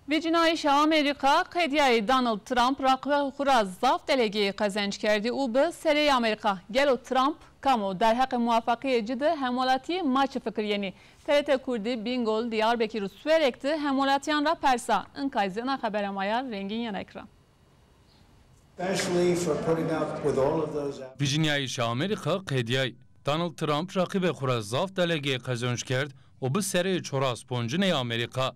Ve cinayet Amerika qediye Donald Trump rakı xuraz zaf delegi kazanç kerdi u be seri Amerika gelo Trump kamu der hak muvaffakiyet cide hemolati maç fikir yeni TRT Kurdi Bingöl Diyarbakır Süverek'ti hemolatiyan ra persa inkayzına haber mayar rengin yan ekran. Virginia Amerika qediye Donald Trump rakibe xuraz zaf delegi kazanç kerdi u be seri çoras poncine Amerika.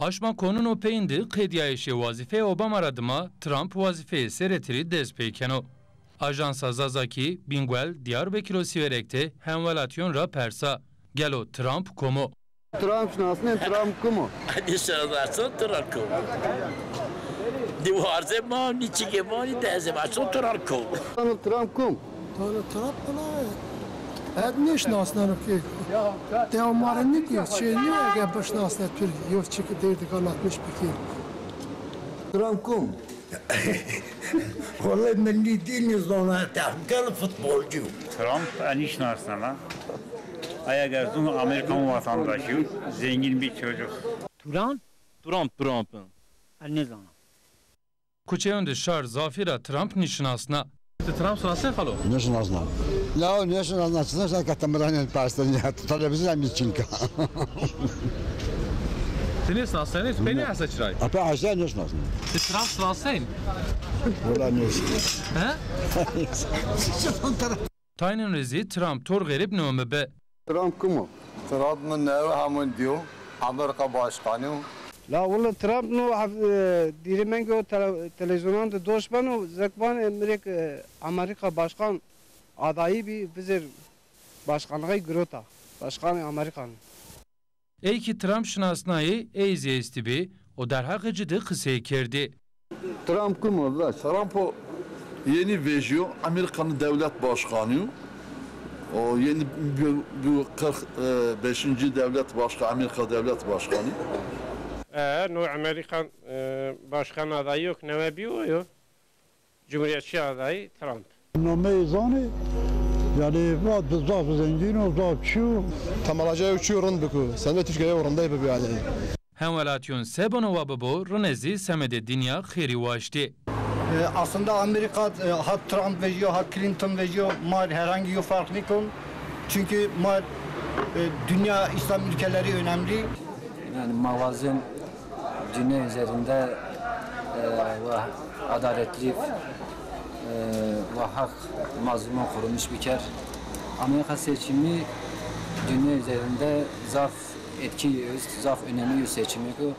Aşma konun o peyindi qediyayişi vazife Obama radıma Trump vazifeyi seretiri dezpeykeno. Ajansa Zazaki, Bingöl, Diyarbakır Siverek'te hemvelatyon ra persa. Gelo Trump komu. Trump nasıl Trump komu? Hadi sözlersin Trump komu. Divar zaman, niçin gemani dezemazsın Trump komu. Donald Trump komu. Donald Trump buna hep ne şnaslanır ki? Devamları ne diyor? Şey ne var ki şnaslar Türkiye yok çıkıp derdik anlatmış bir ki. Trump komu. Vallahi milli değiliz ona tehlikeli futbolcu. Trump en iyi şnaslanır. Ayagar'ın Amerikan vatandaşı, zengin bir çocuk. Trump. Ne zaman? Kuçeyonde şar zafira Trump nişinasna. Trump sonrası halo. Nişinasna. La nişinasna çıksa katamıran pastanya. Televizyon mi çünkü? Tenis nasıl? Beni asa çıray. Apa aşağı nişinasna. Trump sonrası. Valla nişinasna. He? Taynen rezi Trump tor garip nome be. Trump komu? Trump'ın nevi hemen diyor. Amerika Başkanı. La والله Trump no dirimen ki o televizyonda doşman o zakban Amerika başkan adayı bir vizir başkanlığı grota. Başkan Amerikan. Ey ki Trump şinasnayı eyzi estibi o derhakıcıdı kısayı kerdi. Trump komu? Trump o yeni vejiyor. Amerika'nın devlet başkanı. O yeni bu 45. devlet başkanı, Amerika devlet başkanı. No Amerikan başkan adayı yok. Ne biliyor? Cumhuriyetçi adayı Trump. Nome zani yani bu bizaf zengin o zaf şu. Tamalaca uçuyorun bu. Sen de Türkiye'ye oranda yapıyor yani. Hemvelatyon sebonova babo Ronezi semede dünya khiri vaşti. Aslında Amerika ha Trump veriyor ha Clinton veriyor. Mal herhangi bir fark yok. Çünkü mal dünya İslam ülkeleri önemli. Yani mavazin dünya üzerinde ve adaletli ve hak mazlumun korunmuş bir ker. Amerika seçimi dünya üzerinde zaf etki, zaf önemli bir seçimi ki